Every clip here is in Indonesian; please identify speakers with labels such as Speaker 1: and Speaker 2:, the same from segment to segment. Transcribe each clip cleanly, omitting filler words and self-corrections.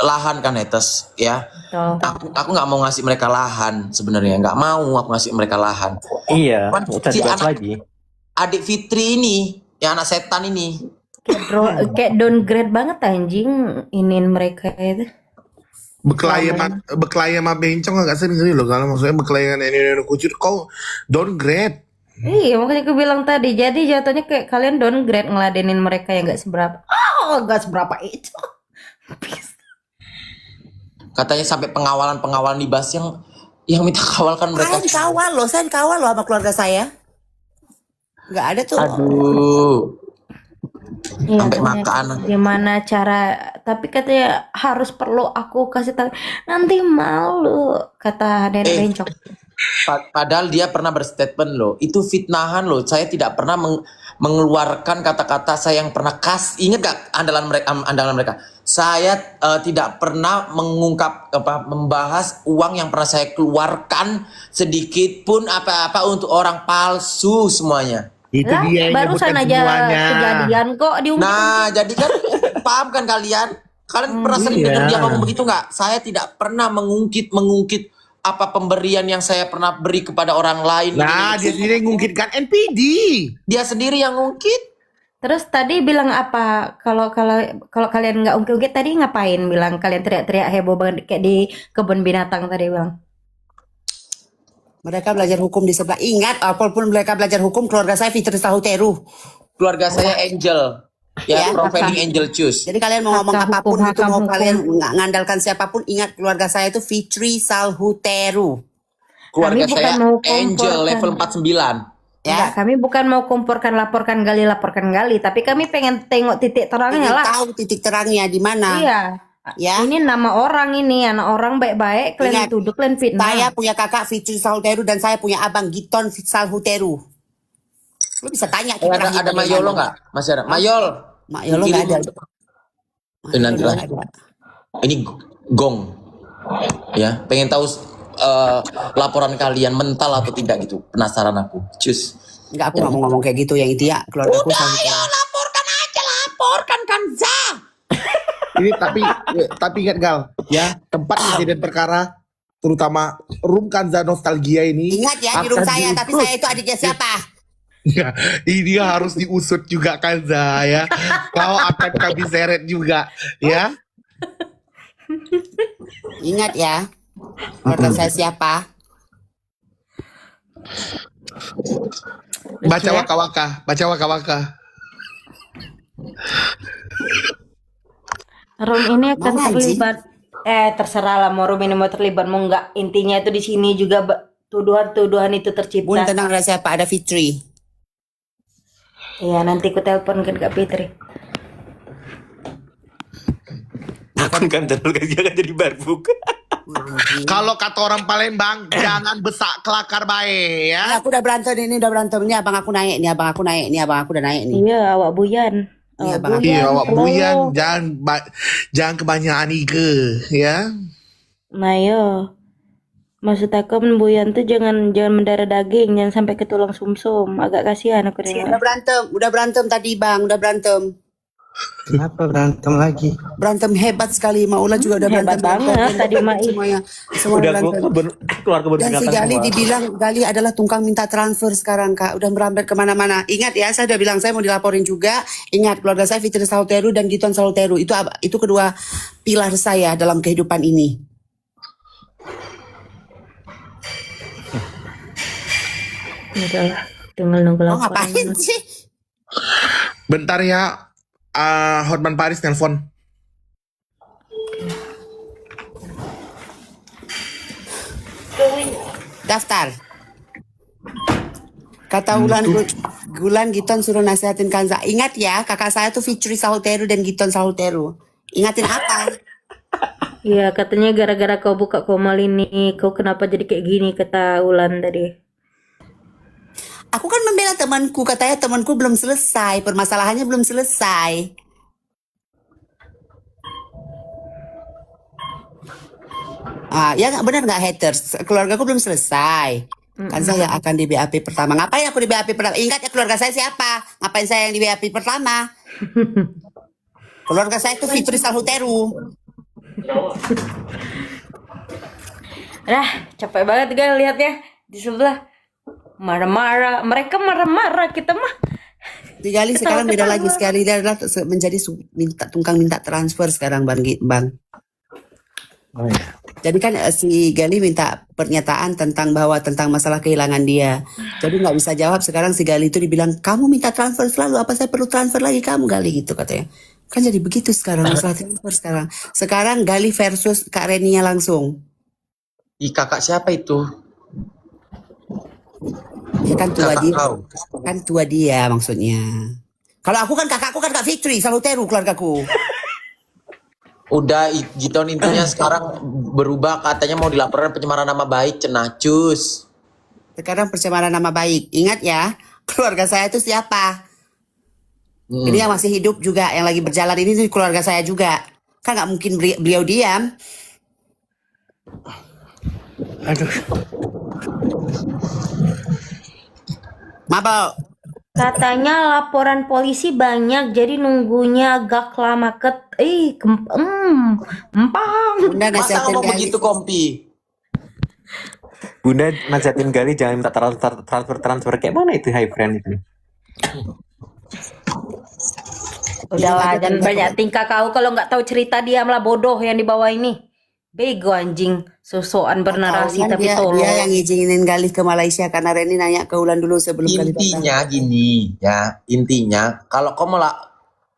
Speaker 1: lahan kan Netes ya.
Speaker 2: Betul.
Speaker 1: Aku nggak mau ngasih mereka lahan sebenarnya, nggak mau aku ngasih mereka lahan.
Speaker 3: Iya,
Speaker 1: Cuman
Speaker 3: kita
Speaker 1: si
Speaker 3: dibahas lagi.
Speaker 1: adik Fitri ini, yang anak setan ini,
Speaker 2: Kayak downgrade banget anjing iniin mereka itu.
Speaker 4: Berkelahi sama bencong agak sering loh. Kalau maksudnya berkelahi dengan ini kucur, kau downgrade.
Speaker 2: Iya, makanya aku bilang tadi. Jadi jatuhnya kayak kalian downgrade ngeladenin mereka yang gak seberapa. Oh, gak seberapa itu.
Speaker 1: katanya sampai pengawalan di bus yang minta kawalkan mereka.
Speaker 5: Saya dikawal loh sama keluarga saya. Nggak ada tuh.
Speaker 1: Aduh.
Speaker 2: Iya,
Speaker 1: Sampai
Speaker 2: makanya
Speaker 1: makan.
Speaker 2: gimana cara, tapi katanya harus perlu aku kasih tahu. Nanti malu, kata nenek bencong.
Speaker 1: Padahal dia pernah berstatement loh, itu fitnahan loh. Saya tidak pernah mengeluarkan kata-kata saya yang pernah ingat gak andalan mereka. Saya tidak pernah membahas uang yang pernah saya keluarkan sedikit pun apa-apa untuk orang palsu semuanya.
Speaker 4: Itu
Speaker 2: Lah,
Speaker 4: dia yang
Speaker 2: barusan
Speaker 4: nyebutkan
Speaker 2: aja
Speaker 4: semuanya.
Speaker 2: kejadian kok diungkit.
Speaker 1: Nah, jadi kan paham kan kalian? Kalian pernah sering dengar dia ngomong begitu nggak? Saya tidak pernah mengungkit apa pemberian yang saya pernah beri kepada orang lain.
Speaker 4: Nah, dia sendiri ngungkitkan NPD.
Speaker 1: Dia sendiri yang ngungkit.
Speaker 2: Terus tadi bilang apa? Kalau kalian nggak ungkit tadi ngapain? Bilang kalian teriak-teriak heboh banget kayak di kebun binatang tadi bang.
Speaker 5: Mereka belajar hukum di sebelah. Ingat, apapun mereka belajar hukum, keluarga saya Fitri Sahuteru.
Speaker 1: Keluarga saya Angel. Ya, profiling Angel Choose.
Speaker 5: Jadi kalian mau ngomong apapun itu, mau
Speaker 2: hukum.
Speaker 5: kalian ngandalkan siapapun, ingat keluarga saya itu Fitri Sahuteru.
Speaker 1: Keluarga
Speaker 2: Kami bukan
Speaker 1: saya
Speaker 2: mau
Speaker 1: Angel
Speaker 2: komporkan.
Speaker 1: level 49.
Speaker 5: Ya.
Speaker 2: Enggak, kami bukan mau laporkan gali, tapi kami pengen tengok titik terangnya
Speaker 5: Ingin
Speaker 2: lah.
Speaker 5: tahu titik terangnya di mana.
Speaker 2: Iya.
Speaker 5: Ya.
Speaker 2: Ini nama orang ini, anak orang baik-baik, kalian
Speaker 5: Ingat,
Speaker 2: tuduh, kalian fitnah.
Speaker 5: Saya punya kakak Fitri Sahuteru dan saya punya abang Giton Sahuteru. Lu bisa tanya
Speaker 1: Ada Mayolo nggak? Masih ada. Mayol.
Speaker 5: Mayolo nggak ada.
Speaker 1: Ini nanti lah. Ini gong. Ya, pengen tahu laporan kalian mental atau tidak gitu. Penasaran aku. Cus.
Speaker 5: Enggak, aku nggak mau ngomong kayak gitu yang itu ya. Keluarga aku
Speaker 1: Laporkan Kanza.
Speaker 4: Ini tapi ingat Gal, ya, tempat kejadian perkara terutama room Kanza nostalgia ini.
Speaker 5: Ingat ya, di room
Speaker 4: akan
Speaker 5: saya, tapi
Speaker 4: diusut.
Speaker 5: saya itu adiknya siapa?
Speaker 4: Ya, ini harus diusut juga Kanza ya. Kau akan kami seret juga ya.
Speaker 5: Ingat ya, keluarga saya siapa?
Speaker 4: Baca waka-waka.
Speaker 2: Room ini akan
Speaker 5: Mana, anjing?
Speaker 2: terlibat. Terserah lah mau room ini mau terlibat mau enggak. Intinya itu di sini juga tuduhan-tuduhan itu
Speaker 5: Bun,
Speaker 2: tercipta.
Speaker 5: tenang, ada siapa? Ada Fitri.
Speaker 2: Iya, nanti ku telepon ke Kak Fitri.
Speaker 3: Takut kan terus jangan jadi barbuk.
Speaker 4: Kalau kata orang Palembang, jangan besak kelakar bae ya.
Speaker 5: Aku udah berantem ini, Ini abang aku naik, Abang aku udah naik nih.
Speaker 2: Iya, awak buyan.
Speaker 5: Iya, Bang.
Speaker 4: Iya, awak
Speaker 2: Halo.
Speaker 4: buyan, jangan kebanyakan ige ya.
Speaker 2: Nah, yo. Maksud aku buyan tuh jangan mendarah daging, jangan sampai ke tulang sumsum. Agak kasihan aku
Speaker 5: Udah
Speaker 2: dengar.
Speaker 5: berantem tadi Bang, udah berantem.
Speaker 3: Kenapa berantem lagi?
Speaker 5: Berantem hebat sekali, Maula juga udah
Speaker 2: Hebat
Speaker 5: berantem.
Speaker 2: banget tadi Mai.
Speaker 5: Semua
Speaker 3: Udah
Speaker 5: berantem.
Speaker 3: keluar kebun
Speaker 5: Dan si
Speaker 3: binatang
Speaker 5: Gali
Speaker 3: semua.
Speaker 5: dibilang Gali adalah tungkang minta transfer sekarang Kak. Udah merambat kemana-mana. Ingat ya, saya udah bilang saya mau dilaporin juga. Ingat, keluarga saya Fitri Sahuteru dan Giton Sahuteru. Itu kedua pilar saya dalam kehidupan ini.
Speaker 2: Udahlah, tinggal nunggu
Speaker 5: Oh,
Speaker 2: laporan.
Speaker 5: ngapain sih?
Speaker 4: Bentar ya, Hotman Paris nelpon.
Speaker 5: Daftar. Kata Gulan Giton suruh nasihatin Kanza. Ingat ya, kakak saya tuh Fitri Sahuteru dan Giton Sahuteru. Ingatin apa?
Speaker 2: Iya, katanya gara-gara kau buka komal ini, kau kenapa jadi kayak gini, kata Ulan tadi.
Speaker 5: Aku kan membela temanku, katanya temanku belum selesai, permasalahannya belum selesai. Ya nggak benar nggak haters, keluargaku belum selesai. Kan saya akan di BAP pertama. Ngapain aku di BAP pertama? Ingat ya keluarga saya siapa? Ngapain saya yang di BAP pertama? Keluarga saya itu Fitri Sahuteru.
Speaker 2: Dah, capek banget gue lihatnya di sebelah. Marah-marah, mereka marah-marah, kita mah.
Speaker 5: Si Gali sekarang beda lagi. Sekali dia adalah menjadi tukang minta transfer sekarang Bang.
Speaker 3: Oh ya.
Speaker 5: Jadi kan si Gali minta pernyataan tentang masalah kehilangan dia. Jadi nggak bisa jawab. Sekarang si Gali itu dibilang, kamu minta transfer selalu, apa saya perlu transfer lagi kamu Gali gitu katanya. Kan jadi begitu sekarang masalah transfer sekarang. Sekarang Gali versus Kak Renia langsung.
Speaker 1: Ih, kakak siapa itu?
Speaker 5: Ya kan tua
Speaker 1: Kakak
Speaker 5: dia.
Speaker 1: kau.
Speaker 5: Kan tua dia maksudnya. Kalau aku kan kakakku kan Kak Fitri, selalu teru keluargaku.
Speaker 1: Udah Giton intinya sekarang berubah, katanya mau dilaporkan pencemaran nama baik, cenacus.
Speaker 5: Sekarang pencemaran nama baik. Ingat ya, keluarga saya itu siapa? Ini yang masih hidup juga, yang lagi berjalan ini tuh keluarga saya juga. Kan nggak mungkin beliau diam.
Speaker 3: Aduh.
Speaker 5: Mabel,
Speaker 2: Katanya laporan polisi banyak, jadi nunggunya agak lama empang.
Speaker 5: Bunda
Speaker 1: Masa
Speaker 5: nasihatin
Speaker 1: ngomong
Speaker 5: Gali.
Speaker 1: begitu, Kompi?
Speaker 3: Bunda nasihatin Gali jangan minta transfer kayak mana itu high friend itu.
Speaker 2: Udahlah, dan banyak tingkah kau, kalau nggak tahu cerita diamlah, bodoh yang di bawah ini. Bego anjing, sosokan bernarasi
Speaker 5: Kan
Speaker 2: tapi
Speaker 5: dia
Speaker 2: tolol.
Speaker 5: yang ngizinin Gali ke Malaysia karena Reni nanya ke Ulan dulu sebelum Gali datang.
Speaker 1: Intinya gini ya, intinya kalau kau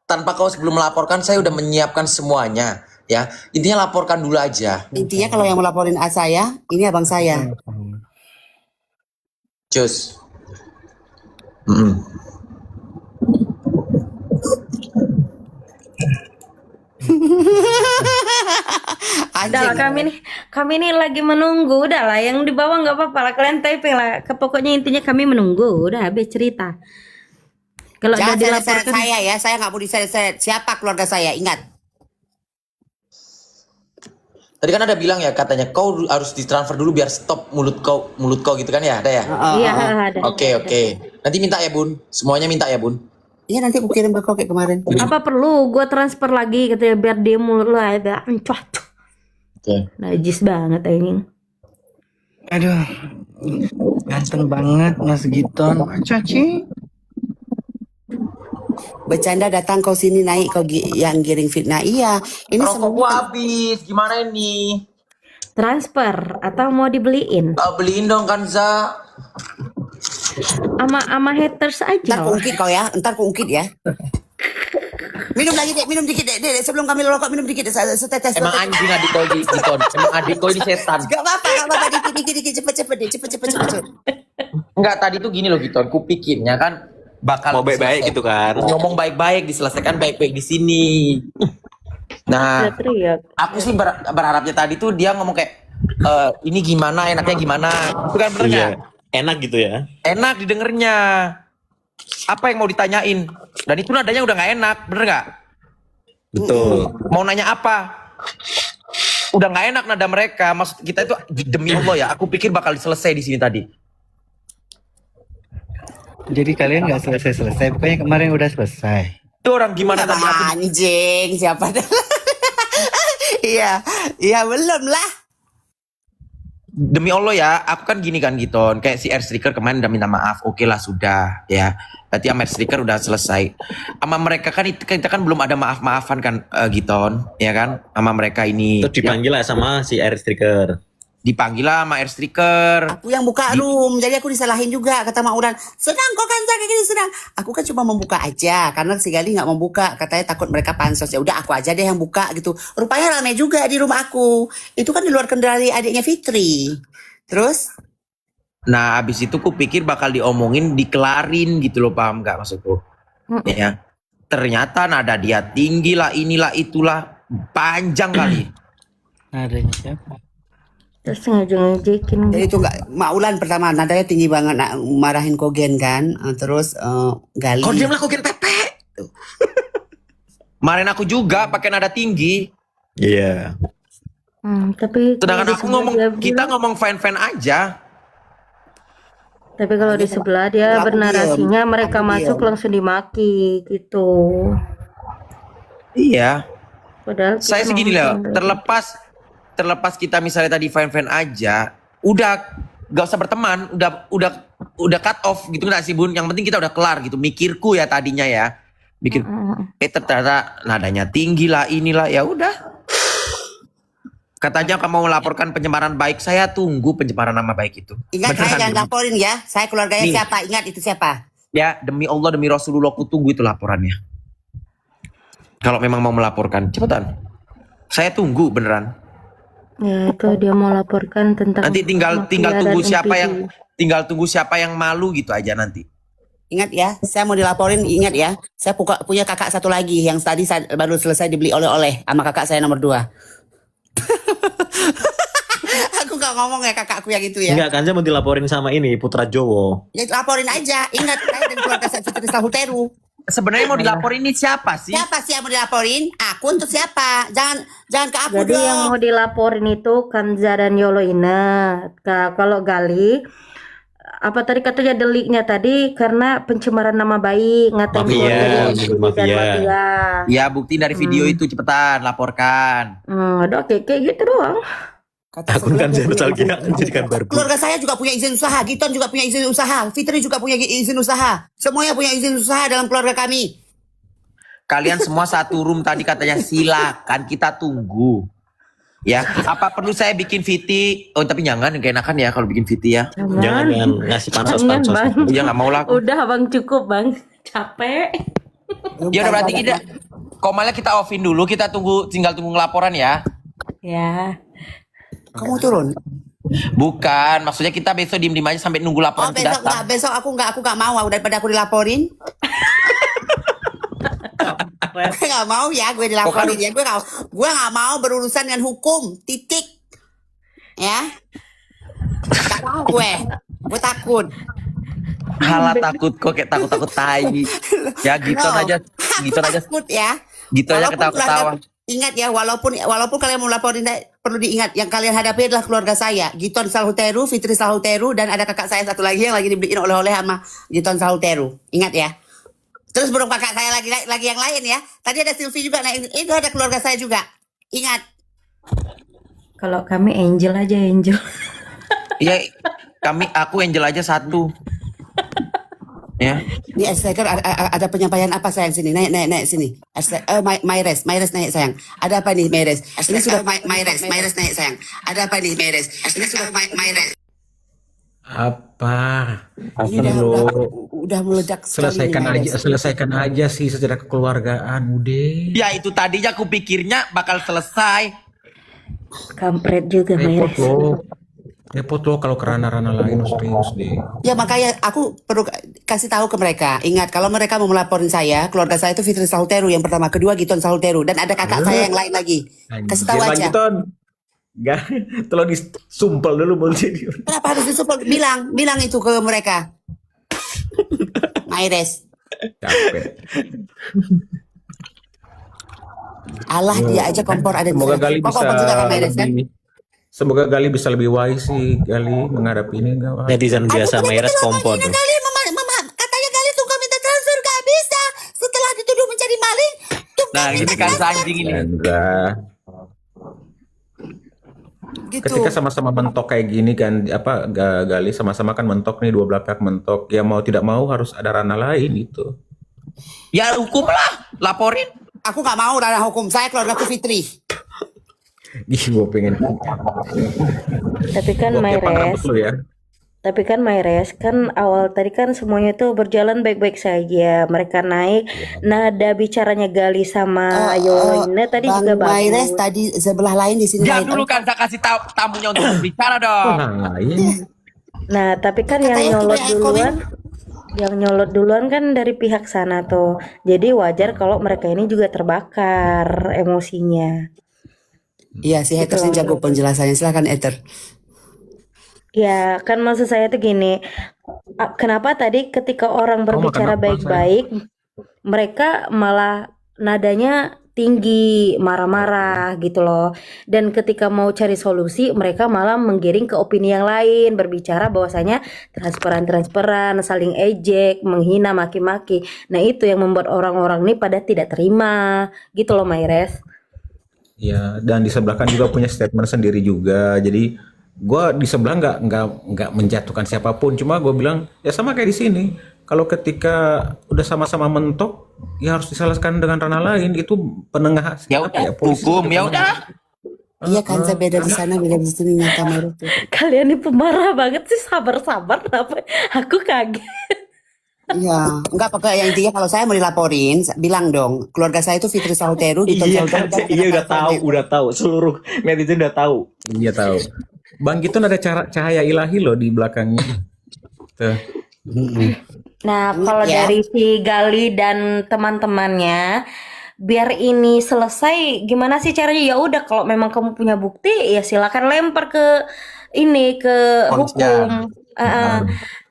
Speaker 1: tanpa kau sebelum melaporkan, saya udah menyiapkan semuanya ya. Intinya laporkan dulu aja.
Speaker 5: Intinya kalau yang melaporin saya, ini abang saya.
Speaker 1: Cus. Mm-mm.
Speaker 2: Udah lah, kami nih lagi menunggu. Udah lah, yang di bawah nggak apa-apa lah, kalian typing lah. Pokoknya intinya kami menunggu. Udah habis cerita. Kalau udah
Speaker 5: Jangan
Speaker 2: dilaporkan,
Speaker 5: saya ya, saya nggak mau diseret-seret. Siapa keluarga saya? Ingat.
Speaker 1: Tadi kan ada bilang ya, katanya kau harus ditransfer dulu biar stop mulut kau gitu kan ya, ada ya?
Speaker 2: iya ada.
Speaker 1: Oke. Nanti minta ya Bun, semuanya minta ya Bun.
Speaker 5: Iya nanti aku kirim ke kau kayak kemarin.
Speaker 2: Apa perlu gue transfer lagi katanya biar dia mulut lo ada ancuat.
Speaker 1: Oke.
Speaker 2: Najis banget anjing.
Speaker 6: Aduh, ganteng banget Mas Giton. Caci.
Speaker 5: Bercanda datang kau sini naik kau yang giring fitnah. Iya, ini
Speaker 1: Rokok gua
Speaker 5: semua
Speaker 1: habis, gimana ini?
Speaker 2: Transfer atau mau dibeliin?
Speaker 1: Beliin dong kan Za.
Speaker 2: Ama haters aja
Speaker 5: ntar
Speaker 2: lah.
Speaker 5: keungkit kau ya, ntar keungkit ya. Minum lagi dek, minum dikit dek, sebelum kami rokok minum dikit setetes.
Speaker 1: Emang anjing adik kau Giton. Emang adik kau ini setan.
Speaker 5: Gak apa-apa, dikit, cepet.
Speaker 1: Enggak, tadi tuh gini loh Giton, kupikirnya kan bakal
Speaker 3: Mau baik-baik gitu kan.
Speaker 1: ngomong baik-baik, diselesaikan baik-baik di sini. Nah,
Speaker 2: Teriak.
Speaker 1: aku sih berharapnya tadi tuh dia ngomong kayak ini gimana, enaknya gimana. Itu kan bener nggak?
Speaker 3: Iya. Enak gitu ya.
Speaker 1: Enak didengernya. Apa yang mau ditanyain? Dan itu nadanya udah nggak enak, bener nggak?
Speaker 3: Betul.
Speaker 1: Mau nanya apa? Udah nggak enak nada mereka. Maksud kita itu demi Allah ya. Aku pikir bakal selesai di sini tadi.
Speaker 6: Jadi kalian nggak selesai. Pokoknya kemarin udah selesai.
Speaker 1: Itu orang gimana tadi aku
Speaker 5: Anjing, siapa dah? Iya belum lah.
Speaker 1: demi Allah ya, aku kan gini kan Giton, kayak si Air Striker kemarin udah minta maaf, oke lah sudah ya. Berarti sama Air Striker udah selesai. Sama mereka kan kita kan belum ada maaf-maafan kan Giton, ya kan? Sama mereka ini.
Speaker 3: Terus dipanggil lah sama si Air Striker.
Speaker 1: Dipanggil lah sama Air Striker.
Speaker 5: Aku yang buka room, jadi aku disalahin juga kata Mak Ulan. Senang kok kan kayak gini senang. Aku kan cuma membuka aja karena si Gali nggak membuka, katanya takut mereka pansos. Ya udah aku aja deh yang buka gitu. Rupanya ramai juga di rumah aku. Itu kan di luar kendali adiknya Fitri. Terus
Speaker 1: Nah abis itu ku pikir bakal diomongin, dikelarin gitu loh, paham gak maksudku? Ya. Ternyata nada dia tinggi lah, inilah itulah, panjang kali.
Speaker 6: Nadanya siapa?
Speaker 2: Terus ngejek-ngejekin.
Speaker 5: jadi itu nggak Mak Ulan pertama nadanya tinggi banget marahin Kogen kan. Terus Gali.
Speaker 1: Kau diam lah, kau kira tepe. Kemarin aku juga pakai nada tinggi.
Speaker 3: Iya.
Speaker 2: Tapi
Speaker 1: Sedangkan
Speaker 2: kalau
Speaker 1: aku
Speaker 2: di
Speaker 1: ngomong,
Speaker 2: sebelah dia
Speaker 1: kita
Speaker 2: bilang-
Speaker 1: ngomong fan-fan aja.
Speaker 2: Tapi kalau di sebelah dia
Speaker 5: Aku
Speaker 2: bernarasinya
Speaker 5: diem.
Speaker 2: mereka
Speaker 5: Aku
Speaker 2: masuk
Speaker 5: diem.
Speaker 2: langsung dimaki gitu.
Speaker 1: Iya.
Speaker 2: Padahal
Speaker 1: Saya
Speaker 2: kita
Speaker 1: segini
Speaker 2: mau
Speaker 1: loh, terlepas kita misalnya tadi fan aja, udah gak usah berteman, udah cut off gitu nggak sih Bun? Yang penting kita udah kelar gitu. Mikirku ya tadinya ya, mikir ternyata nadanya tinggi lah, inilah ya udah. Katanya kamu mau laporkan pencemaran baik, saya tunggu pencemaran nama baik itu.
Speaker 5: Ingat, saya
Speaker 1: Beneran,
Speaker 5: jangan
Speaker 1: Bun?
Speaker 5: laporin ya. Saya keluarganya
Speaker 1: Nih.
Speaker 5: siapa? Ingat itu siapa?
Speaker 1: Ya demi Allah demi Rasulullah aku tunggu itu laporannya. Kalau memang mau melaporkan, cepetan. Saya tunggu beneran.
Speaker 2: Ya itu dia mau laporkan tentang
Speaker 1: Nanti tinggal
Speaker 2: mafia
Speaker 1: tunggu
Speaker 2: dan
Speaker 1: siapa
Speaker 2: MPD.
Speaker 1: yang malu gitu aja nanti.
Speaker 5: Ingat ya, saya mau dilaporin. Ingat ya, saya punya kakak satu lagi yang tadi baru selesai dibeli oleh-oleh sama kakak saya nomor 2. Aku gak ngomong ya kakakku yang itu ya.
Speaker 3: Enggak, Kanza mau dilaporin sama ini Putra Jowo.
Speaker 5: Ya laporin aja. Ingat, saya dan keluarga saya Fitri Sahuteru.
Speaker 1: Sebenarnya mau dilaporin ini siapa sih?
Speaker 5: Siapa sih yang mau dilaporin? Aku untuk siapa? Jangan ke aku
Speaker 2: Jadi
Speaker 5: dong.
Speaker 2: yang mau dilaporin itu Kanza dan Yolo Ina. Kalau Gali, apa tadi katanya deliknya tadi karena pencemaran nama baik, ngatain
Speaker 3: Mafia,
Speaker 2: keluarga dia dan
Speaker 3: mafia.
Speaker 2: mafia.
Speaker 1: Ya bukti dari video itu cepetan laporkan.
Speaker 2: Udah kayak gitu doang.
Speaker 5: Kata
Speaker 3: Akun Kanza
Speaker 5: sebelah
Speaker 3: nostalgia menjadikan barbu.
Speaker 5: keluarga saya juga punya izin usaha, Giton juga punya izin usaha, Fitri juga punya izin usaha. Semuanya punya izin usaha dalam keluarga kami.
Speaker 1: Kalian semua satu room tadi katanya silakan kita tunggu. Ya, apa perlu saya bikin VT? Oh tapi jangan, keenakan ya kalau bikin VT ya.
Speaker 3: Jangan ngasih
Speaker 2: Jangan,
Speaker 3: pansos-pansos.
Speaker 2: Bang.
Speaker 1: Ya nggak mau lah. aku.
Speaker 2: Udah Bang, cukup Bang. Capek.
Speaker 1: Ya udah berarti kita komalnya kita offin dulu, kita tinggal tunggu laporan ya.
Speaker 2: Ya.
Speaker 5: Kamu turun.
Speaker 1: Bukan, maksudnya kita besok diem aja sampai nunggu
Speaker 5: Oh,
Speaker 1: laporan itu
Speaker 5: besok
Speaker 1: datang.
Speaker 5: aku nggak mau daripada aku dilaporin. Gue nggak mau ya gue dilaporin ya. Gue nggak mau berurusan dengan hukum. Titik. Ya. Gak mau gue. Gue takut.
Speaker 1: Halah takut kok kayak takut tai. Ya gitu
Speaker 5: No.
Speaker 1: aja, gitu aja,
Speaker 5: Takut ya.
Speaker 1: gitu aja
Speaker 5: Walaupun
Speaker 1: ketawa-ketawa.
Speaker 5: keluarga- Ingat ya, walaupun kalian mau laporin, perlu diingat yang kalian hadapi adalah keluarga saya, Giton Sahuteru, Fitri Sahuteru, dan ada kakak saya satu lagi yang lagi dibeliin oleh-oleh sama Giton Sahuteru. Ingat ya. Terus belum kakak saya lagi yang lain ya. Tadi ada Sylvie juga, nah itu ada keluarga saya juga. Ingat.
Speaker 2: Kalau kami Angel aja Angel.
Speaker 1: Iya, aku Angel aja satu. Ya.
Speaker 5: Di Striker ada penyampaian apa sayang sini? Naik sini. Myres naik sayang. Ada apa nih Myres? Ini sudah Myres naik sayang. Ada apa nih Myres? Ini sudah Myres.
Speaker 7: Apa?
Speaker 5: Ini
Speaker 7: Ini lo
Speaker 5: udah meledak sekali nih, Myres.
Speaker 7: selesaikan aja sih secara kekeluargaan udah.
Speaker 1: Ya itu tadinya aku pikirnya bakal selesai.
Speaker 2: Kampret juga
Speaker 7: Repot
Speaker 2: Myres.
Speaker 7: lo. Repot lo kalau ke ranah-ranah lain lo serius deh.
Speaker 5: Ya makanya aku perlu kasih tahu ke mereka. Ingat kalau mereka mau melaporin saya, keluarga saya itu Fitri Sahuteru yang pertama, kedua Giton Sahuteru, dan ada kakak saya yang lain lagi. Kasih tahu
Speaker 7: Anjir,
Speaker 5: aja.
Speaker 7: lagi, Ton. Enggak, tolong disumpel dulu mau jadi.
Speaker 5: Kenapa harus disupport? Bilang itu ke mereka. Myres.
Speaker 7: Capek.
Speaker 5: Allah dia aja kompor ada di
Speaker 7: Semoga
Speaker 5: sana.
Speaker 7: Gali
Speaker 5: Kok
Speaker 7: bisa
Speaker 5: kompor juga kan Myres kan?
Speaker 7: Semoga Gali bisa lebih wise sih Gali menghadapi ini enggak.
Speaker 3: Netizen biasa Myres kompor.
Speaker 5: Gali, mama, katanya Gali tunggu minta transfer gak bisa. Setelah dituduh mencari maling,
Speaker 1: Nah, ini kan anjing ini.
Speaker 7: Chandra.
Speaker 5: gitu.
Speaker 7: Ketika sama-sama mentok kayak gini kan Gali sama-sama kan mentok nih, dua belah pihak mentok. Ya mau tidak mau harus ada ranah lain itu.
Speaker 1: Ya hukum lah, laporin.
Speaker 5: Aku gak mau ranah hukum. Saya keluarga Fitri.
Speaker 7: Ih, gue pengen.
Speaker 2: Tapi kan
Speaker 7: Gua kepang rambut
Speaker 2: Myres.
Speaker 7: lu ya.
Speaker 2: Tapi kan Myres kan awal tadi kan semuanya tuh berjalan baik-baik saja. Mereka naik, nada bicaranya Gali sama Yolo Ina tadi
Speaker 5: Bang
Speaker 2: juga
Speaker 5: Myres
Speaker 2: bagus.
Speaker 5: tadi sebelah lain di sini.
Speaker 1: Diam
Speaker 5: lain.
Speaker 1: dulu kan saya kasih tamunya untuk berbicara dong.
Speaker 7: Nah, iya.
Speaker 2: Nah, tapi kan
Speaker 5: Katanya
Speaker 2: yang nyolot
Speaker 5: cuma yang
Speaker 2: duluan kan dari pihak sana tuh. Jadi wajar kalau mereka ini juga terbakar emosinya.
Speaker 5: Iya, si haters ini jago penjelasannya. Silakan Ether.
Speaker 2: Ya, kan maksud saya tuh gini, kenapa tadi ketika orang berbicara
Speaker 7: makan apa,
Speaker 2: baik-baik, mereka malah nadanya tinggi, marah-marah gitu loh. Dan ketika mau cari solusi, mereka malah menggiring ke opini yang lain, berbicara bahwasanya transparan, saling ejek, menghina, maki-maki. Nah, itu yang membuat orang-orang ini pada tidak terima, gitu loh, Myres.
Speaker 7: Ya, dan di sebelah kan juga punya statement sendiri juga. Jadi gua di sebelah nggak menjatuhkan siapapun. Cuma gue bilang ya sama kayak di sini. Kalau ketika udah sama-sama mentok, ya harus diselesaikan dengan ranah lain. Itu penengah
Speaker 1: Ya
Speaker 7: apa
Speaker 1: udah,
Speaker 7: ya, polisi
Speaker 1: hukum
Speaker 7: sebagai
Speaker 1: ya
Speaker 7: penengah.
Speaker 1: udah.
Speaker 5: Iya kan, saya beda di sana, beda di sini nyata Maru tuh.
Speaker 2: Kalian ini pemarah banget sih, sabar-sabar kenapa? Aku kaget.
Speaker 5: Iya, enggak pokoknya yang intinya kalau saya mau dilaporin, bilang dong, keluarga saya itu Fitri Sauteru, Giton
Speaker 3: Iya
Speaker 5: Sauteru,
Speaker 3: kan,
Speaker 5: dan
Speaker 3: iya
Speaker 5: Renata
Speaker 3: udah tahu, seluruh netizen udah tahu.
Speaker 7: Iya tahu. Bang Giton ada cahaya ilahi loh di belakangnya. Tuh.
Speaker 2: Nah, kalau
Speaker 5: Ya.
Speaker 2: dari si Gali dan teman-temannya, biar ini selesai, gimana sih caranya? Ya udah, kalau memang kamu punya bukti, ya silakan lempar ke ini ke hukum.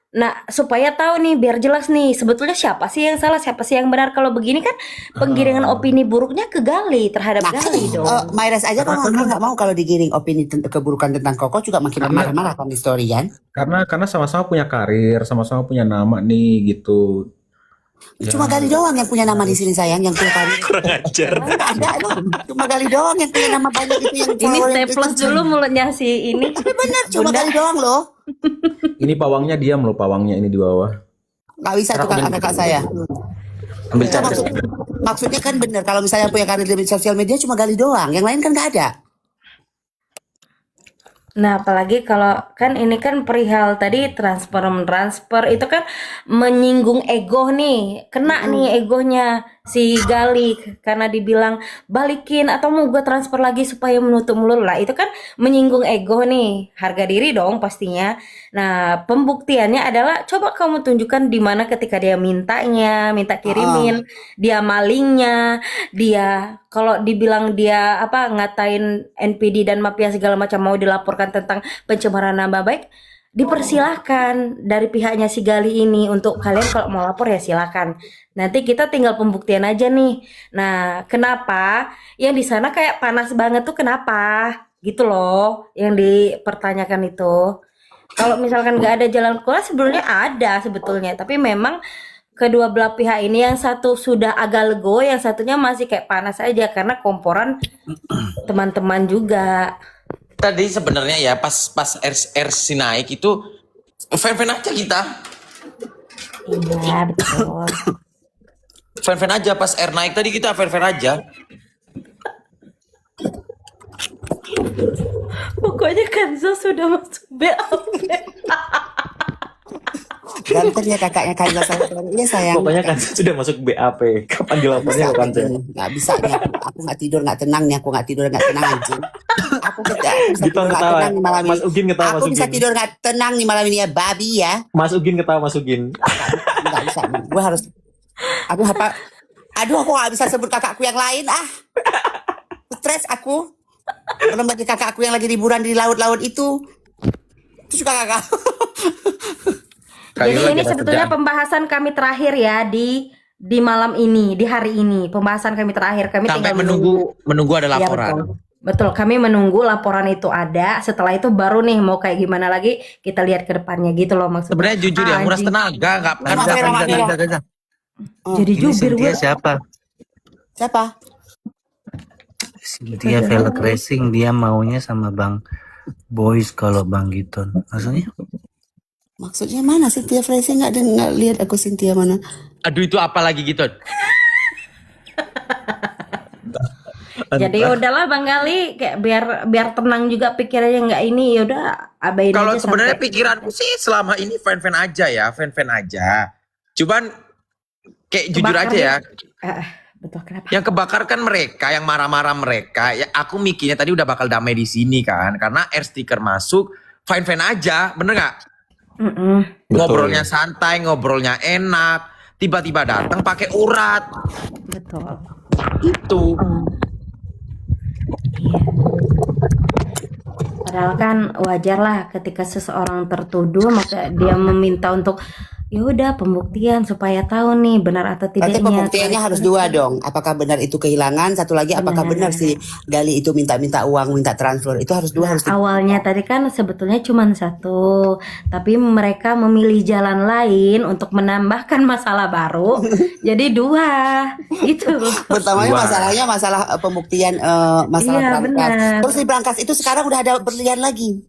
Speaker 2: Nah, supaya tahu nih, biar jelas nih, sebetulnya siapa sih yang salah, siapa sih yang benar. Kalau begini kan penggiringan opini buruknya ke Gali terhadap
Speaker 5: Nah,
Speaker 2: Gali dong.
Speaker 5: Myres aja kalau nggak mau kalau digiring opini keburukan tentang Koko juga makin marah-marah kan di story kan.
Speaker 7: Karena sama-sama punya karir, sama-sama punya nama nih gitu.
Speaker 5: Cuma Gali doang yang punya nama di sini sayang, yang punya karir.
Speaker 3: Kurang ajar.
Speaker 5: Ada emang cuma Gali doang yang punya nama banyak itu yang
Speaker 2: Ini
Speaker 5: follower yang
Speaker 2: staples
Speaker 5: itu.
Speaker 2: dulu mulutnya si ini.
Speaker 5: Bener, cuma Gali doang loh.
Speaker 7: Ini pawangnya diam loh, pawangnya ini di bawah.
Speaker 5: Nggak bisa tuh kakak saya.
Speaker 1: Ambil
Speaker 5: Itu
Speaker 1: catat.
Speaker 5: maksudnya kan bener kalau misalnya punya karir di sosial media cuma Gali doang, yang lain kan nggak ada.
Speaker 2: Nah, apalagi kalau kan ini kan perihal tadi transfer itu kan menyinggung ego nih, kena nih egonya si Gali karena dibilang balikin atau mau gue transfer lagi supaya menutup mulut lah, itu kan menyinggung ego nih, harga diri dong pastinya. Nah, pembuktiannya adalah coba kamu tunjukkan di mana ketika dia mintanya, minta kirimin, dia malingnya, dia kalau dibilang dia apa ngatain NPD dan mafia segala macam mau dilaporkan tentang pencemaran nama baik, dipersilahkan dari pihaknya si Gali ini untuk kalian kalau mau lapor ya silakan. Nanti kita tinggal pembuktian aja nih. Nah, kenapa yang di sana kayak panas banget tuh kenapa? Gitu loh yang dipertanyakan itu. Kalau misalkan nggak ada jalan keluar sebenarnya ada sebetulnya, tapi memang kedua belah pihak ini yang satu sudah agak lego, yang satunya masih kayak panas aja karena komporan teman-teman juga.
Speaker 1: Tadi sebenarnya ya pas RC naik itu fan-fan aja kita.
Speaker 2: Iya, betul.
Speaker 1: Fan-fan aja pas R naik tadi kita fan-fan aja.
Speaker 2: Pokoknya Kanza sudah masuk BAP.
Speaker 5: Ganteng ya kakaknya Kanza Sauteru. Iya sayang.
Speaker 3: Pokoknya kan sudah masuk BAP. Kapan dilapornya ke kantor?
Speaker 5: Nggak bisa nih, aku nggak tidur nggak tenang nih, aku nggak tidur nggak tenang anjing. Aku bisa
Speaker 3: Gitu
Speaker 5: tidur nggak
Speaker 3: ketawa.
Speaker 5: tenang nih malam ini.
Speaker 3: Mas Ugin ketawa,
Speaker 5: Aku
Speaker 3: Mas
Speaker 5: bisa
Speaker 3: Ugin.
Speaker 5: tidur nggak tenang nih malam ini ya babi ya.
Speaker 3: Mas Ugin ketawa, Mas Ugin.
Speaker 5: Nggak bisa, gue harus. Aduh apa? Aduh aku nggak bisa sebut kakakku yang lain ah. Stres aku. Belum lagi kakakku yang lagi liburan di laut-laut itu. Itu juga kakak.
Speaker 2: Jadi
Speaker 1: Kayaknya
Speaker 2: ini
Speaker 1: ada
Speaker 2: sebetulnya
Speaker 1: kerjaan.
Speaker 2: pembahasan kami terakhir ya di malam ini, di hari ini. Pembahasan kami terakhir. Kami
Speaker 1: Sampai
Speaker 2: tinggal
Speaker 1: menunggu ada
Speaker 2: Iya,
Speaker 1: laporan.
Speaker 2: betul. Betul, kami menunggu laporan itu ada. Setelah itu baru nih mau kayak gimana lagi kita lihat ke depannya gitu loh maksudnya.
Speaker 1: Sebenarnya jujur ya, nguras
Speaker 2: Anjing.
Speaker 1: tenaga nggak
Speaker 5: Kanza, Kanza.
Speaker 2: Jadi
Speaker 6: Ini
Speaker 2: jubir
Speaker 6: Cynthia
Speaker 2: gue.
Speaker 6: siapa?
Speaker 5: Siapa?
Speaker 6: Cynthia Velg Racing, dia maunya sama Bang Boys kalau Bang Giton. Maksudnya?
Speaker 5: Maksudnya mana Cynthia Frese nggak lihat aku Cynthia mana?
Speaker 1: Aduh itu apa lagi gitu?
Speaker 2: Jadi ya udahlah Bang Gali, kayak biar tenang juga pikirannya nggak ini, ya udah abain
Speaker 1: Kalau
Speaker 2: aja
Speaker 1: sebenarnya
Speaker 2: sampai.
Speaker 1: pikiranku sih selama ini fan-fan aja ya, fan-fan aja. Cuman kayak jujur
Speaker 2: Kebakar
Speaker 1: aja ya,
Speaker 2: betul kenapa?
Speaker 1: yang kebakar kan mereka, yang marah-marah mereka. Ya aku mikirnya tadi udah bakal damai di sini kan, karena air sticker masuk, fine-fine aja, bener nggak?
Speaker 2: Mm-mm.
Speaker 1: Ngobrolnya santai, ngobrolnya enak. Tiba-tiba datang pakai urat.
Speaker 2: Betul.
Speaker 1: Itu.
Speaker 2: Iya. Padahal kan wajar lah ketika seseorang tertuduh maka dia meminta untuk ya udah pembuktian supaya tahu nih benar atau
Speaker 5: Berarti
Speaker 2: tidaknya.
Speaker 5: pembuktiannya harus dua dong. Apakah benar itu kehilangan? Satu lagi, apakah benar si Gali itu minta uang, minta transfer? Itu harus dua, harus tiga.
Speaker 2: Awalnya tadi kan sebetulnya cuma satu, tapi mereka memilih jalan lain untuk menambahkan masalah baru, jadi dua, gitu.
Speaker 5: Pertamanya
Speaker 1: Dua.
Speaker 5: masalahnya masalah pembuktian masalah
Speaker 2: Iya,
Speaker 5: berangkas.
Speaker 2: benar.
Speaker 5: Terus di berangkas itu sekarang udah ada berlian lagi.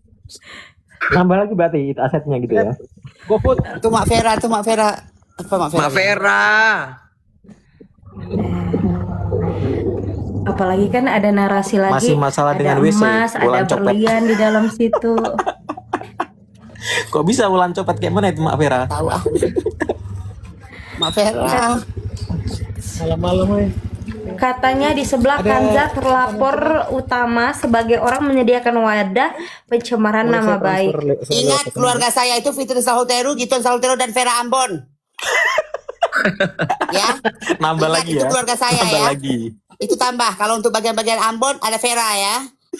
Speaker 3: Nambah lagi berarti itu asetnya gitu ya.
Speaker 4: GoFood.
Speaker 5: Tuh Mak Vera. Apa Mak Vera?
Speaker 1: Mak Vera.
Speaker 2: Apalagi kan ada narasi lagi,
Speaker 3: Masih masalah
Speaker 2: ada
Speaker 3: dengan WC,
Speaker 2: emas, ada
Speaker 3: Wulan copet.
Speaker 2: berlian di dalam situ.
Speaker 3: Kok bisa Wulan copet kayak mana itu Mak Vera?
Speaker 5: Tahu ah. Mak Vera.
Speaker 4: Malam-malam.
Speaker 2: Katanya di sebelah Kanza terlapor utama sebagai orang menyediakan wadah pencemaran nama baik.
Speaker 5: Ingat keluarga saya itu Fitri Sahuteru, Giton Sahuteru dan Vera Ambon. Ya.
Speaker 3: Nambah
Speaker 5: Ingat,
Speaker 3: lagi
Speaker 5: itu
Speaker 3: ya.
Speaker 5: keluarga saya
Speaker 3: Nambah
Speaker 5: ya.
Speaker 3: lagi.
Speaker 5: Itu tambah. Kalau untuk bagian-bagian Ambon ada Vera ya.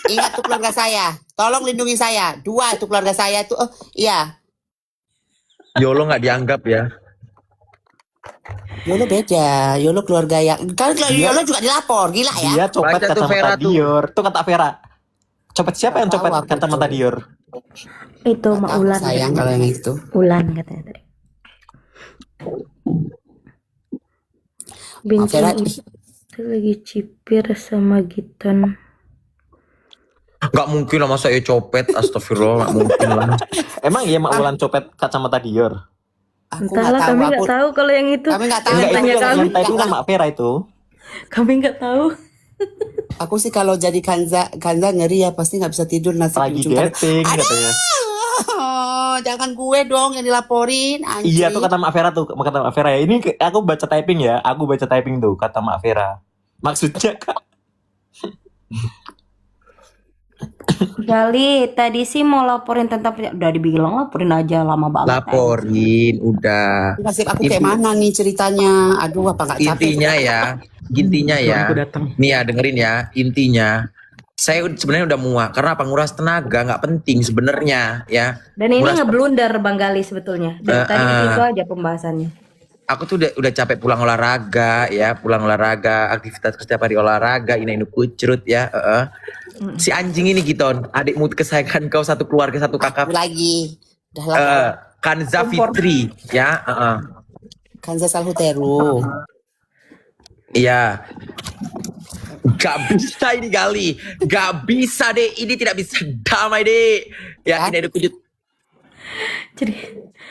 Speaker 5: Ingat tuh keluarga saya. Tolong lindungi saya. Dua itu keluarga saya tuh. Iya.
Speaker 1: Yolo nggak dianggap ya.
Speaker 5: Yolo beda. Yolo keluarga yang kan Yolo juga dilapor. Gila ya.
Speaker 3: Dia copet
Speaker 1: Baca
Speaker 3: kata
Speaker 1: tuh Vera
Speaker 3: Mata
Speaker 1: tuh.
Speaker 3: Dior. Tuh kata Vera. Copet siapa yang
Speaker 5: Tahu
Speaker 3: copet
Speaker 5: aku
Speaker 3: kata
Speaker 5: tuh.
Speaker 3: Mata Dior?
Speaker 2: Itu Mak
Speaker 5: Tahu
Speaker 2: Ulan.
Speaker 5: sayang kalau yang itu.
Speaker 2: Ulan katanya tadi. Bintang
Speaker 5: Vera,
Speaker 2: itu lagi cipir sama Giton.
Speaker 1: Nggak mungkin lah masa ya copet. Astagfirullah, nggak mungkin lah.
Speaker 3: Emang iya Mak Wulan copet kacamata Dior?
Speaker 5: Aku
Speaker 2: Entahlah,
Speaker 5: nggak tahu.
Speaker 2: kami
Speaker 5: Aku
Speaker 2: nggak tahu kalau yang itu.
Speaker 5: kami nggak tahu.
Speaker 3: Enggak, itu
Speaker 2: Tanya
Speaker 3: yang
Speaker 2: kami.
Speaker 3: tadi kan Mak Vera itu.
Speaker 2: Kami nggak tahu.
Speaker 5: Aku sih kalau jadi Kanza ngeri ya, pasti nggak bisa tidur nasi
Speaker 3: Lagi
Speaker 5: ujung tangan.
Speaker 3: dating katanya.
Speaker 5: Jangan gue dong yang dilaporin, anjing.
Speaker 3: Iya tuh kata Mak Vera tuh, kata Mak Vera ya. Ini aku baca typing ya, aku baca typing tuh kata Mak Vera. Maksudnya Kak,
Speaker 2: Gali, tadi sih mau laporin tentang udah dibilang laporin aja lama banget.
Speaker 1: Laporin, udah.
Speaker 5: Nasib aku kayak
Speaker 1: Ibu-
Speaker 5: mana nih ceritanya? Aduh, apa nggak capek?
Speaker 1: Intinya ya,
Speaker 3: aku datang.
Speaker 1: nih ya dengerin ya, intinya. Saya sebenarnya udah muak karena apa, nguras tenaga nggak penting sebenarnya ya.
Speaker 2: Dan ini
Speaker 1: Nguras-
Speaker 2: ngeblunder Bang Gali sebetulnya. Dan tadi itu aja pembahasannya.
Speaker 1: Aku tuh udah capek pulang olahraga, aktivitas setiap hari olahraga, ini kucrut ya. Si anjing ini Giton, adikmu kesayangan kau, satu keluarga, satu
Speaker 5: Aku
Speaker 1: kakak.
Speaker 5: lagi. Dah lah.
Speaker 1: Kanza Fitri ya.
Speaker 5: Kanza Salhuteru.
Speaker 1: Iya. Gak bisa ini Gali, gak bisa deh, ini tidak bisa damai deh. Ya ini ada kujut.
Speaker 2: Jadi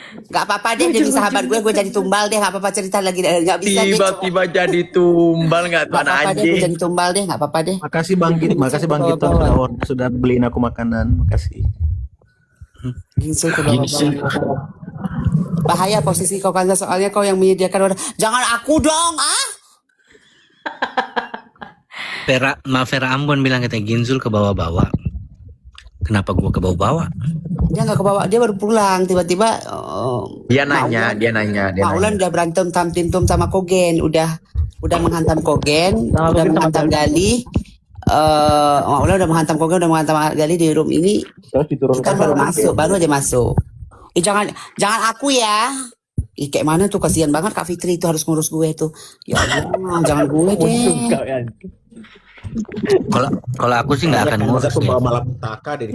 Speaker 5: Gak apa-apa deh, jadi sahabat gue jadi tumbal deh. Gak apa-apa cerita lagi. Gak bisa deh.
Speaker 1: Tiba-tiba jadi tumbal nggak tuh
Speaker 5: Gak
Speaker 1: anak
Speaker 5: apa-apa deh, gue
Speaker 1: anjing.
Speaker 5: jadi tumbal deh. Gak apa-apa deh.
Speaker 6: Makasih Bang Git, makasih Bang Gito sudah beliin aku makanan, makasih.
Speaker 5: Gingsul ke bawah-bawah. Bahaya posisi kau Kanza, soalnya kau yang menyediakan wadah. Jangan aku dong, ah.
Speaker 6: Vera Ambon bilang katanya Ginzul ke bawah-bawah. Kenapa gua ke bawah-bawah?
Speaker 5: Dia nggak kebawa, dia baru pulang tiba-tiba.
Speaker 1: Dia nanya.
Speaker 5: Mak Ulan udah berantem tam-tim-tum sama Kogen, udah menghantam Kogen,
Speaker 3: Sama
Speaker 5: udah
Speaker 3: Kogen sama
Speaker 5: menghantam Gali. Mak Ulan udah menghantam Kogen, udah menghantam Gali di room ini.
Speaker 3: Terus diturunkan.
Speaker 5: Kan baru aja masuk. Jangan aku ya. Kayak mana tuh, kasihan banget Kak Fitri itu harus ngurus gue tuh. Ya Allah, jangan gue deh.
Speaker 6: Kalau aku sih nggak akan ngurus
Speaker 7: Masa
Speaker 6: nih.
Speaker 7: pembawa malapetaka dari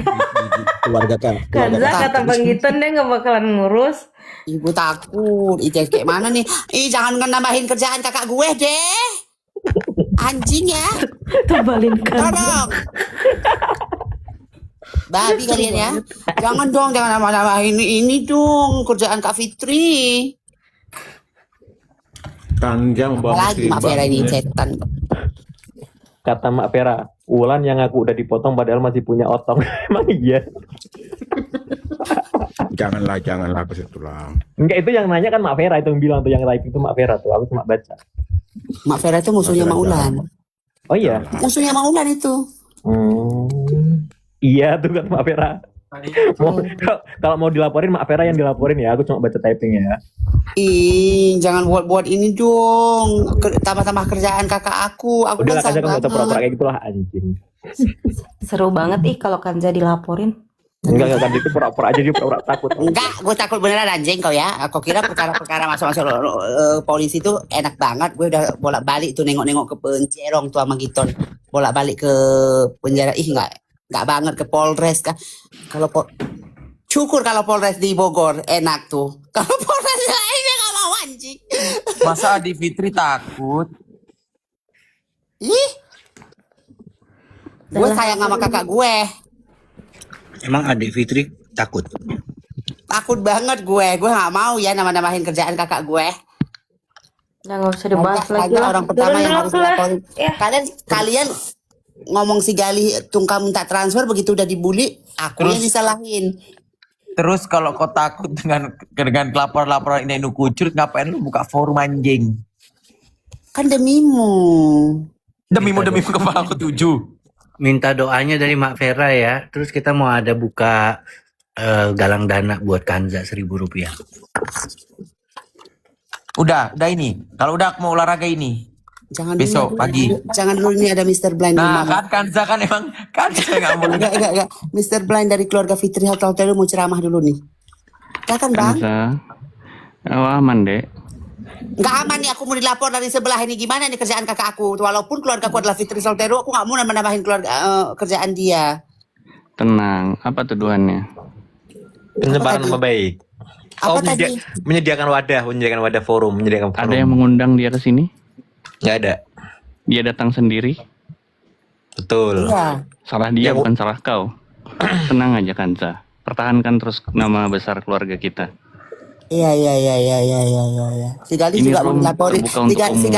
Speaker 7: keluarga kan.
Speaker 2: Kanza kata Bang Giton dia nggak bakalan ngurus.
Speaker 5: Ibu takut. Kayak mana nih? Jangan nambahin kerjaan kakak gue deh. Anjing ya.
Speaker 2: Tebalin Kanza.
Speaker 5: Tolong. Babi kalian ya. Jangan dong, jangan nambah-nambahin ini dong kerjaan Kak Fitri.
Speaker 7: Kanja membawa
Speaker 5: Apalagi Mak Vera ini setan.
Speaker 3: Kata Mak Vera, Wulan yang aku udah dipotong padahal masih punya otong. Emang iya?
Speaker 7: Janganlah ke situ lah.
Speaker 3: Enggak, itu yang nanya kan Mak Vera, itu yang bilang tuh, yang typing itu Mak Vera tuh. Aku cuma baca.
Speaker 5: Mak Vera itu musuhnya Mak Ulan.
Speaker 3: Oh iya?
Speaker 5: Musuhnya Mak Ulan itu.
Speaker 3: Iya tuh kata Mak Vera. Kalau mau dilaporin Mak Vera yang dilaporin ya. Aku cuma baca typing ya.
Speaker 5: Jangan buat ini dong. Tambah-tambah kerjaan kakak aku. Aku
Speaker 3: Udah
Speaker 5: kan
Speaker 3: lah, Kanza, kamu
Speaker 5: sayang
Speaker 3: gak usah pura-pura
Speaker 5: banget.
Speaker 3: kayak gitulah anjing.
Speaker 2: Seru banget kalau Kanza dilaporin.
Speaker 3: Enggak kan itu pura-pura aja, dia pura-pura takut.
Speaker 5: Enggak, gue takut beneran anjing kau ya. Aku kira perkara-perkara masuk-masuk polisi itu enak banget. Gue udah bolak-balik tuh nengok-nengok ke Penjerong tuh sama Giton. Bolak-balik ke penjara. Ih, enggak banget ke Polres kan. Kalau syukur kalau Polres di Bogor enak tuh. Kalau Polres lainnya enggak mau anjing.
Speaker 1: Masa Adi Fitri takut?
Speaker 5: Ih. Gue sayang sama kakak gue.
Speaker 6: Emang adik Fitri takut?
Speaker 5: Takut banget gue nggak mau ya nama-namain kerjaan kakak gue.
Speaker 2: Nah, nggak usah dibahas lagi
Speaker 5: Hanya
Speaker 2: lah.
Speaker 5: orang pertama yang harus
Speaker 2: Udah lah.
Speaker 5: dilaporin.
Speaker 2: Ya.
Speaker 5: Kalian ngomong si Gali tungkang minta transfer begitu udah dibully, aku yang disalahin.
Speaker 1: Terus kalau kau takut dengan laporan ini kucur, ngapain lu buka forum anjing?
Speaker 5: Kan demimu.
Speaker 1: Demi kepala aku 7.
Speaker 6: Minta doanya dari Mak Vera ya. Terus kita mau ada buka galang dana buat Kanza Rp1.000.
Speaker 1: Udah ini. Kalau udah aku mau olahraga ini.
Speaker 5: Jangan
Speaker 1: Besok
Speaker 5: dulu,
Speaker 1: pagi.
Speaker 5: Jangan dulu, ini ada Mr. Blind
Speaker 1: Nah
Speaker 5: di
Speaker 1: kan Kanza kan emang Kanza nggak mau.
Speaker 5: Enggak. Mr. Blind dari keluarga Fitri Hotel mau ceramah dulu nih. Kan Bang?
Speaker 8: Oh, aman dek.
Speaker 5: Nggak aman nih, aku mau dilapor dari sebelah ini. Gimana nih kerjaan kakak aku? Walaupun keluarga aku adalah Fitri Soltero, aku nggak mau nambah-nambahin keluarga kerjaan dia.
Speaker 8: Tenang, apa tuduhannya?
Speaker 3: Penyebaran nama baik.
Speaker 5: Apa tadi?
Speaker 3: Menyediakan wadah forum, menyediakan forum.
Speaker 8: Ada yang mengundang dia ke sini?
Speaker 3: Nggak ada.
Speaker 8: Dia datang sendiri?
Speaker 3: Betul.
Speaker 5: Iya.
Speaker 8: Salah dia,
Speaker 3: Ya,
Speaker 8: bukan salah kau. Tenang aja Kanza. Pertahankan terus nama besar keluarga kita.
Speaker 5: Iya. Si Gali
Speaker 8: Ini
Speaker 5: juga mau
Speaker 8: room
Speaker 5: dilaporin.
Speaker 8: terbuka untuk umum.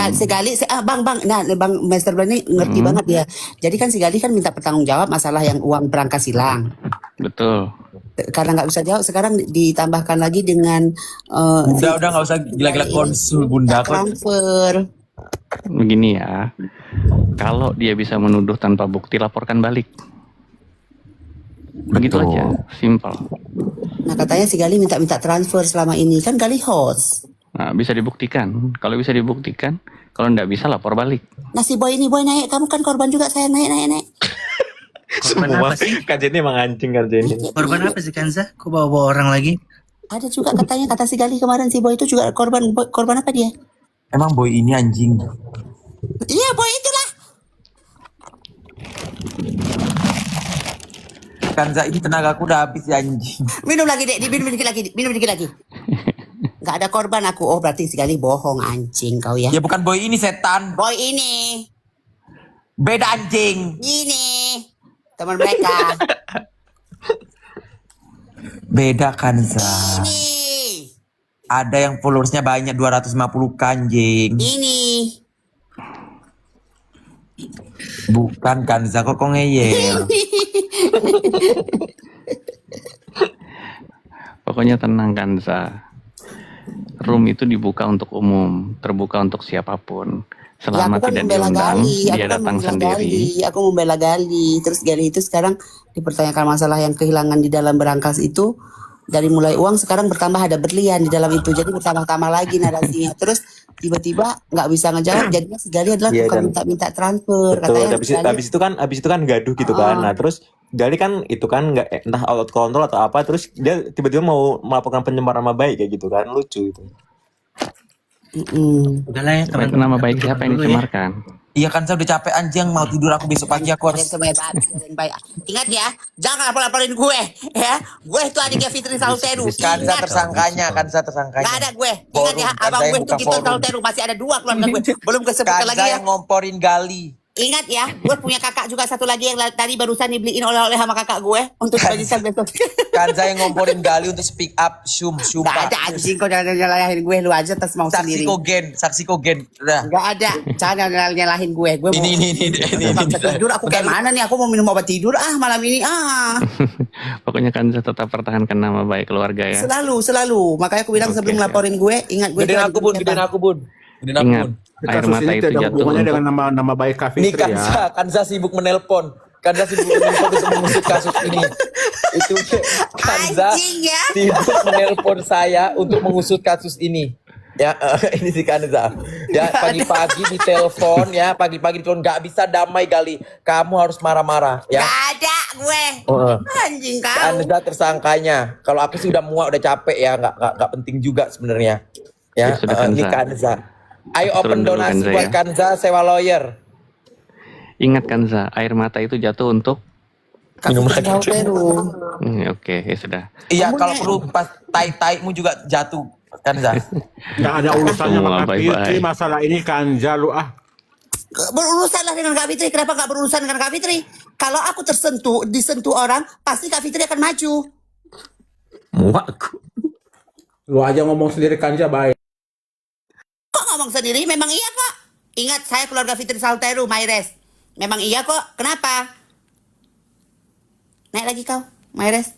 Speaker 5: Bang Master Blind ini ngerti banget ya. Jadi kan si Gali kan minta pertanggung jawab masalah yang uang berangkas hilang.
Speaker 8: Betul.
Speaker 5: Karena nggak bisa jawab, sekarang ditambahkan lagi dengan
Speaker 1: Udah nggak usah gila-gila konsul bunda.
Speaker 5: transfer.
Speaker 8: Begini ya. Kalau dia bisa menuduh tanpa bukti, laporkan balik. Begitu aja, simple.
Speaker 5: Nah katanya si Gali minta transfer selama ini, kan Gali host.
Speaker 8: Nah, bisa dibuktikan. Kalau bisa dibuktikan, kalau nggak bisa lapor balik.
Speaker 5: Nah si boy naik, kamu kan korban juga, saya naik.
Speaker 6: Korban
Speaker 3: Semua
Speaker 6: apa sih?
Speaker 3: Kanza ini emang anjing Kanza ini.
Speaker 6: Korban apa sih Kanza? Kok bawa-bawa orang lagi?
Speaker 5: Ada juga katanya, kata si Gali kemarin si boy itu juga korban apa dia?
Speaker 1: Emang boy ini anjing.
Speaker 5: Iya boy itulah.
Speaker 1: Kanza ini tenagaku udah habis ya anjing.
Speaker 5: Minum lagi dek, minum dikit lagi. Gak ada korban aku, oh berarti si Gali bohong anjing kau ya.
Speaker 1: Ya bukan boy ini setan.
Speaker 5: Boy ini,
Speaker 1: Beda anjing.
Speaker 5: teman mereka.
Speaker 1: Beda Kanza.
Speaker 5: Ini,
Speaker 1: Ada yang followersnya banyak 250 anjing.
Speaker 5: ini.
Speaker 1: Bukan Kanza, kok ngeyel.
Speaker 8: Pokoknya tenang Kanza. Room itu dibuka untuk umum, terbuka untuk siapapun. Selama
Speaker 5: kan
Speaker 8: tidak
Speaker 5: membela
Speaker 8: diundang,
Speaker 5: Gali,
Speaker 8: dia datang sendiri.
Speaker 5: Aku membela Gali. Terus Gali itu sekarang dipertanyakan masalah yang kehilangan di dalam berangkas itu. Dari mulai uang sekarang bertambah ada berlian di dalam itu. Jadi bertambah-tambah lagi narasinya. Terus tiba-tiba nggak bisa ngejawab. Jadinya si Gali adalah
Speaker 3: Iya,
Speaker 5: tukang
Speaker 3: dan-
Speaker 5: minta transfer.
Speaker 3: Betul.
Speaker 5: Katanya
Speaker 3: Habis itu kan gaduh gitu kan. Nah terus Gali kan itu kan nggak entah out control atau apa. Terus dia tiba-tiba mau melaporkan pencemaran nama baik kayak gitu kan, lucu itu.
Speaker 6: Udah lah ya
Speaker 8: Baik,
Speaker 6: teman-teman.
Speaker 8: nama baik siapa yang
Speaker 6: Dulu ya.
Speaker 8: dicemarkan?
Speaker 1: Iya Kanza udah capek anjing, mau tidur aku besok pagi aku harus.
Speaker 5: Ingat ya, jangan laporin gue ya. Gue itu adiknya Fitri Salteru.
Speaker 1: Kanza
Speaker 5: Ingat.
Speaker 1: tersangkanya.
Speaker 5: Gak ada gue. Ingat ya,
Speaker 1: Forum,
Speaker 5: abang
Speaker 1: Kanza
Speaker 5: gue
Speaker 1: yang
Speaker 5: itu
Speaker 1: buka
Speaker 5: Gito
Speaker 1: forum.
Speaker 5: Salteru. Masih ada 2 keluarga gue. Belum kesebutkan lagi
Speaker 1: Kanza
Speaker 5: ya.
Speaker 1: yang ngomporin Gali.
Speaker 5: Ingat ya, gue punya kakak juga satu lagi yang tadi barusan dibeliin oleh-oleh sama kakak gue untuk dibagikan besok.
Speaker 1: Kanza yang ngomporin Gali untuk speak up,
Speaker 5: Gak
Speaker 1: sumpah.
Speaker 5: ada anjing, kau jangan nyalahin gue, lu aja tas mau sendiri.
Speaker 1: Saksi kogen. Udah.
Speaker 5: Gak ada, jangan nyalahin gue. Gue mau
Speaker 1: Ini.
Speaker 5: bisa tidur, aku kayak mana nih? Aku mau minum obat tidur malam ini
Speaker 8: Pokoknya Kanza tetap pertahankan nama baik keluarga ya.
Speaker 5: Selalu. Makanya aku bilang
Speaker 8: Oke,
Speaker 5: sebelum
Speaker 8: siap.
Speaker 5: laporin gue, ingat gue.
Speaker 1: Gedein aku bun. Gedein aku bun.
Speaker 8: Ingat, air
Speaker 7: Kasus
Speaker 8: mata
Speaker 7: ini
Speaker 8: itu
Speaker 7: tidak ada
Speaker 8: jatuh
Speaker 7: hubungannya
Speaker 8: untuk
Speaker 7: dengan nama baik Kak
Speaker 1: Ini
Speaker 7: Fitri ya.
Speaker 1: Kanza sibuk menelpon. Kanza sibuk menelpon untuk mengusut kasus ini. Itu Kanza
Speaker 5: Anjing ya.
Speaker 1: sibuk menelpon saya untuk mengusut kasus ini. Ya, ini si Kanza. Ya, pagi-pagi ditelepon ya, pagi-pagi ditelepon nggak bisa damai Gali. Kamu harus marah-marah ya.
Speaker 5: Gak gue.
Speaker 1: Oh.
Speaker 5: Anjing kau.
Speaker 1: Kanza tersangkanya. Kalau aku sih udah muak, udah capek ya, nggak penting juga sebenarnya. Ya,
Speaker 8: Ya sudah,
Speaker 1: ini
Speaker 8: Kanza.
Speaker 1: Kanza. Ayo open
Speaker 8: Turun dulu,
Speaker 1: donasi
Speaker 8: Kanza,
Speaker 1: buat
Speaker 8: ya.
Speaker 1: Kanza sewa lawyer.
Speaker 8: Ingat Kanza, air mata itu jatuh untuk
Speaker 1: Minum
Speaker 5: Kasih tahu
Speaker 1: lagi.
Speaker 5: Peru.
Speaker 8: Oke, ya sudah.
Speaker 1: Iya,
Speaker 5: Kamu
Speaker 1: kalau
Speaker 5: nih.
Speaker 1: perlu pas tai-taimu juga jatuh, Kanza.
Speaker 9: Nggak ada urusannya sama
Speaker 8: Semua
Speaker 9: Kak
Speaker 8: bye-bye.
Speaker 9: Fitri masalah ini Kanza lu ah.
Speaker 5: Berurusanlah dengan Kak Fitri. Kenapa nggak berurusan dengan Kak Fitri? Kalau aku disentuh orang, pasti Kak Fitri akan maju.
Speaker 1: Muak.
Speaker 7: Lu aja ngomong sendiri Kanza baik.
Speaker 5: Kok ngomong sendiri? Memang iya kok. Ingat, saya keluarga Fitri Salteru, Maires. Memang iya kok. Kenapa? Naik lagi kau, Maires.